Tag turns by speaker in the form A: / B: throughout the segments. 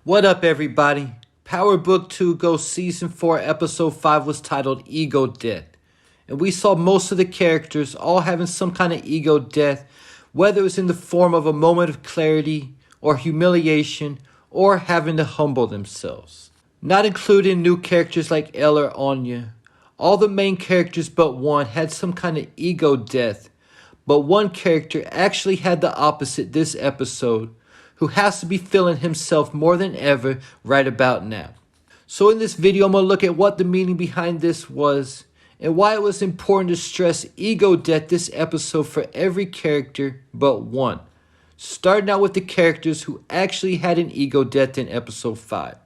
A: What up, everybody? Power Book 2 Go Season 4 Episode 5 was titled Ego Death. And we saw most of the characters all having some kind of ego death, whether it was in the form of a moment of clarity, or humiliation, or having to humble themselves. Not including new characters like Elle or Anya. All the main characters but one had some kind of ego death, but one character actually had the opposite this episode, who has to be feeling himself more than ever right about now. So in this video, I'm going to look at what the meaning behind this was, and why it was important to stress ego death this episode for every character but one. Starting out with the characters who actually had an ego death in episode 5.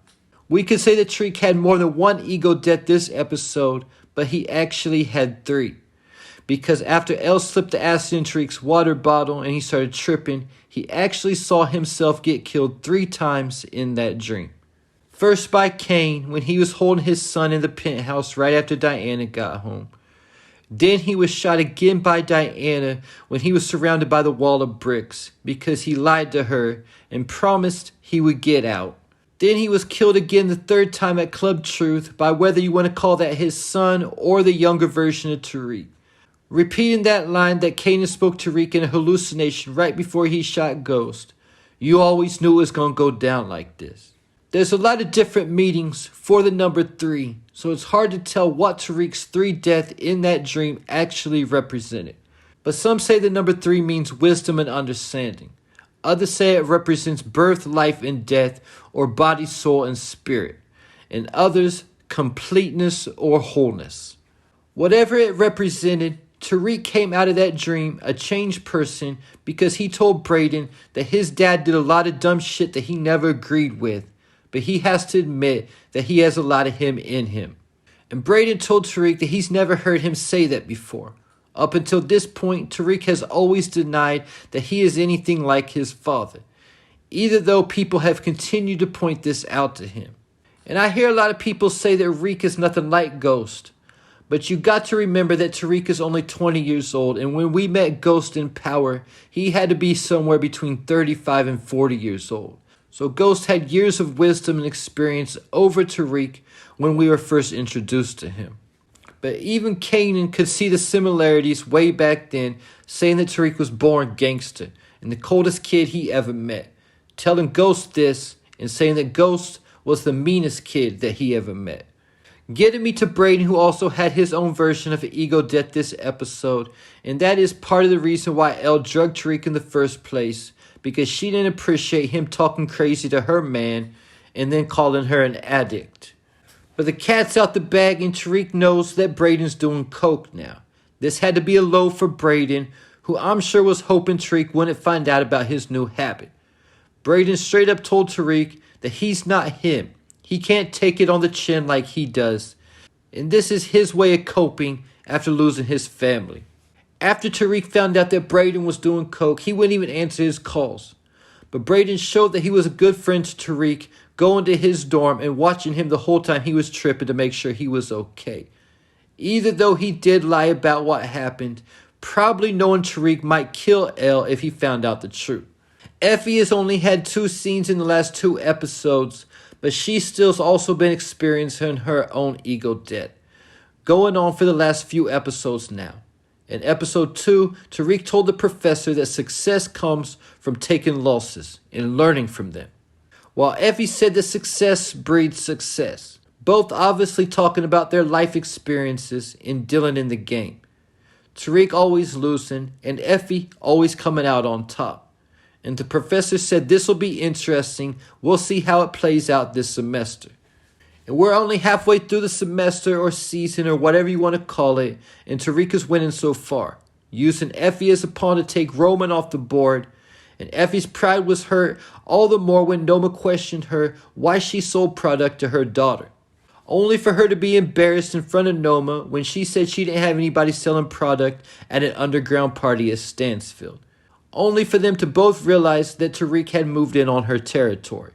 A: We could say that Tariq had more than one ego death this episode, but he actually had 3. Because after Elle slipped the acid in Tariq's water bottle and he started tripping, he actually saw himself get killed 3 times in that dream. First by Kane when he was holding his son in the penthouse right after Diana got home. Then he was shot again by Diana when he was surrounded by the wall of bricks because he lied to her and promised he would get out. Then he was killed again the 3rd time at Club Truth by whether you want to call that his son or the younger version of Tariq. Repeating that line that Kane spoke to Tariq in a hallucination right before he shot Ghost. You always knew it was going to go down like this. There's a lot of different meanings for the number 3, so it's hard to tell what Tariq's 3 death in that dream actually represented. But some say the number 3 means wisdom and understanding. Others say it represents birth, life, and death, or body, soul, and spirit. And others, completeness or wholeness. Whatever it represented, Tariq came out of that dream a changed person because he told Brayden that his dad did a lot of dumb shit that he never agreed with, but he has to admit that he has a lot of him in him. And Brayden told Tariq that he's never heard him say that before. Up until this point, Tariq has always denied that he is anything like his father, even though people have continued to point this out to him. And I hear a lot of people say that Tariq is nothing like Ghost. But you got to remember that Tariq is only 20 years old, and when we met Ghost in Power, he had to be somewhere between 35 and 40 years old. So Ghost had years of wisdom and experience over Tariq when we were first introduced to him. But even Kane could see the similarities way back then, saying that Tariq was born gangster and the coldest kid he ever met. Telling Ghost this and saying that Ghost was the meanest kid that he ever met. Getting me to Brayden, who also had his own version of an ego death this episode, and that is part of the reason why Elle drugged Tariq in the first place, because she didn't appreciate him talking crazy to her man and then calling her an addict. But the cat's out the bag and Tariq knows that Brayden's doing coke now. This had to be a low for Brayden, who I'm sure was hoping Tariq wouldn't find out about his new habit. Brayden straight up told Tariq that he's not him. He can't take it on the chin like he does. And this is his way of coping after losing his family. After Tariq found out that Brayden was doing coke, he wouldn't even answer his calls. But Brayden showed that he was a good friend to Tariq, going to his dorm and watching him the whole time he was tripping to make sure he was okay. Even though he did lie about what happened, probably knowing Tariq might kill Elle if he found out the truth. Effie has only had 2 scenes in the last 2 episodes, but she still's also been experiencing her own ego death, going on for the last few episodes now. In episode 2, Tariq told the professor that success comes from taking losses and learning from them, while Effie said that success breeds success, both obviously talking about their life experiences in dealing in the game. Tariq always losing and Effie always coming out on top. And the professor said this will be interesting. We'll see how it plays out this semester. And we're only halfway through the semester or season or whatever you want to call it. And Tariq is winning so far, using Effie as a pawn to take Roman off the board. And Effie's pride was hurt all the more when Noma questioned her why she sold product to her daughter. Only for her to be embarrassed in front of Noma when she said she didn't have anybody selling product at an underground party at Stansfield. Only for them to both realize that Tariq had moved in on her territory.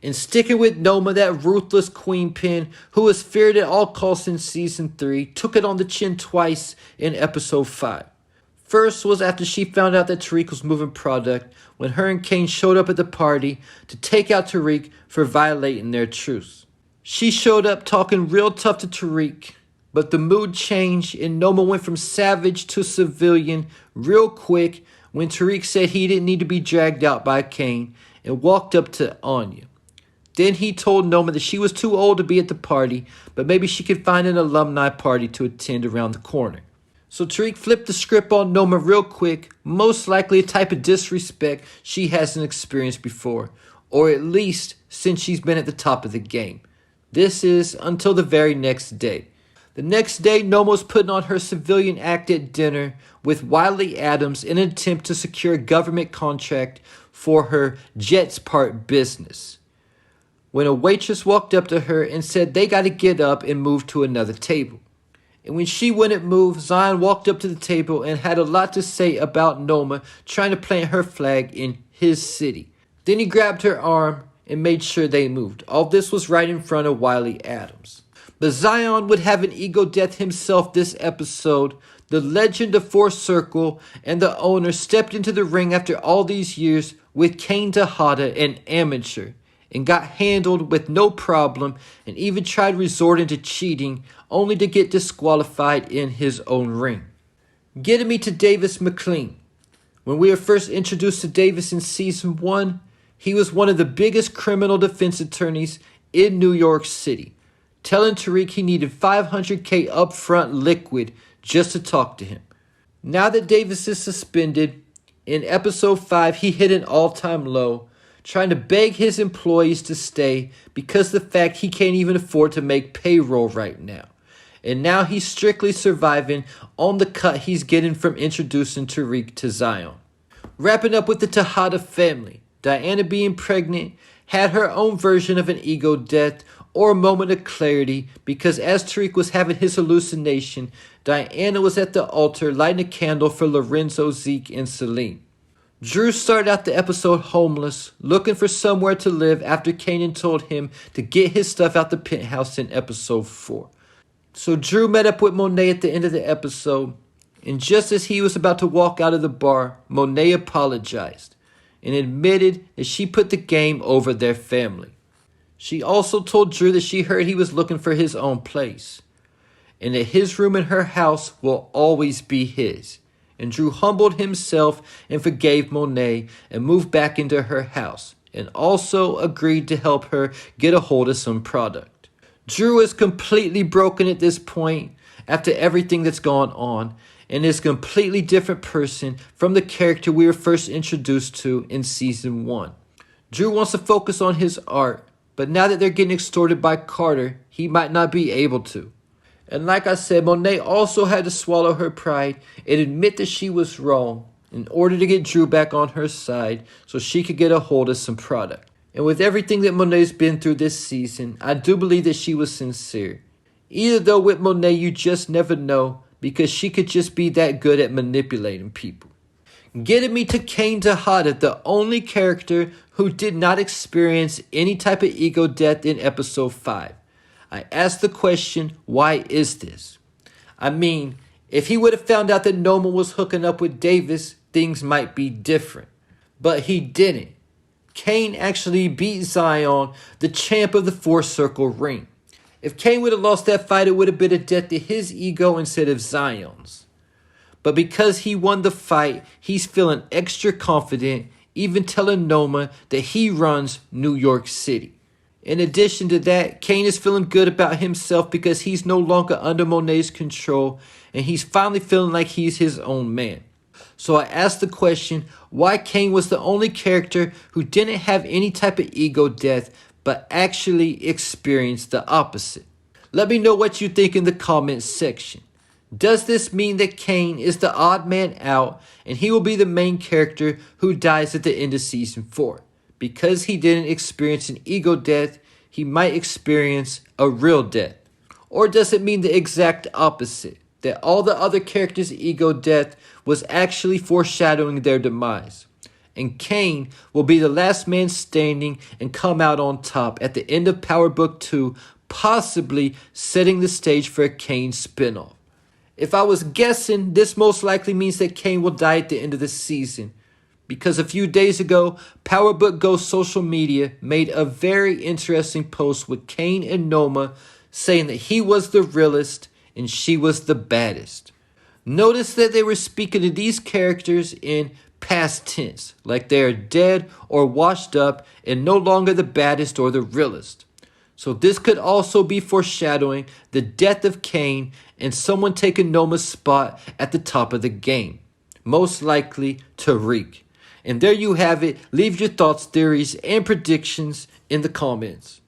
A: And sticking with Noma, that ruthless queen pin who was feared at all costs in Season 3, took it on the chin twice in Episode 5. First was after she found out that Tariq was moving product when her and Kane showed up at the party to take out Tariq for violating their truce. She showed up talking real tough to Tariq, but the mood changed and Noma went from savage to civilian real quick when Tariq said he didn't need to be dragged out by Kane and walked up to Anya. Then he told Noma that she was too old to be at the party, but maybe she could find an alumni party to attend around the corner. So Tariq flipped the script on Noma real quick, most likely a type of disrespect she hasn't experienced before, or at least since she's been at the top of the game. This is until the very next day. The next day, Noma was putting on her civilian act at dinner with Wiley Adams in an attempt to secure a government contract for her Jets Part business, when a waitress walked up to her and said they got to get up and move to another table. And when she wouldn't move, Zion walked up to the table and had a lot to say about Noma trying to plant her flag in his city. Then he grabbed her arm and made sure they moved. All this was right in front of Wiley Adams. But Zion would have an ego death himself this episode. The legend of Four Circle and the owner stepped into the ring after all these years with Kane Tejada, an amateur, and got handled with no problem and even tried resorting to cheating only to get disqualified in his own ring. Getting me to Davis McLean. When we were first introduced to Davis in Season 1, he was one of the biggest criminal defense attorneys in New York City, telling Tariq he needed $500K upfront liquid just to talk to him. Now that Davis is suspended, in Episode 5 he hit an all-time low, trying to beg his employees to stay because of the fact he can't even afford to make payroll right now. And now he's strictly surviving on the cut he's getting from introducing Tariq to Zion. Wrapping up with the Tejada family, Diana being pregnant had her own version of an ego death or a moment of clarity because as Tariq was having his hallucination, Diana was at the altar lighting a candle for Lorenzo, Zeke, and Celine. Drew started out the episode homeless, looking for somewhere to live after Kanan told him to get his stuff out the penthouse in Episode 4. So Drew met up with Monet at the end of the episode, and just as he was about to walk out of the bar, Monet apologized and admitted that she put the game over their family. She also told Drew that she heard he was looking for his own place, and that his room in her house will always be his. And Drew humbled himself and forgave Monet and moved back into her house, and also agreed to help her get a hold of some product. Drew is completely broken at this point after everything that's gone on, and is a completely different person from the character we were first introduced to in Season 1. Drew wants to focus on his art, but now that they're getting extorted by Carter, he might not be able to. And like I said, Monet also had to swallow her pride and admit that she was wrong in order to get Drew back on her side so she could get a hold of some product. And with everything that Monet's been through this season, I do believe that she was sincere. Either though with Monet you just never know because she could just be that good at manipulating people. Getting me to Kane Tejada, the only character who did not experience any type of ego death in Episode 5. I asked the question, why is this? I mean, if he would have found out that Noma was hooking up with Davis, things might be different. But he didn't. Kane actually beat Zion, the champ of the Four Circle ring. If Kane would have lost that fight, it would have been a death to his ego instead of Zion's. But because he won the fight, he's feeling extra confident, even telling Noma that he runs New York City. In addition to that, Kane is feeling good about himself because he's no longer under Monet's control and he's finally feeling like he's his own man. So I asked the question, why Kane was the only character who didn't have any type of ego death but actually experienced the opposite. Let me know what you think in the comments section. Does this mean that Kane is the odd man out and he will be the main character who dies at the end of Season 4? Because he didn't experience an ego death, he might experience a real death. Or does it mean the exact opposite? That all the other characters' ego death was actually foreshadowing their demise. And Kane will be the last man standing and come out on top at the end of Power Book 2, possibly setting the stage for a Kane spinoff. If I was guessing, this most likely means that Kane will die at the end of the season. Because a few days ago, PowerBook Ghost social media made a very interesting post with Kane and Noma saying that he was the realest and she was the baddest. Notice that they were speaking to these characters in past tense, like they are dead or washed up and no longer the baddest or the realest. So this could also be foreshadowing the death of Kane and someone taking Noma's spot at the top of the game. Most likely Tariq. And there you have it. Leave your thoughts, theories, and predictions in the comments.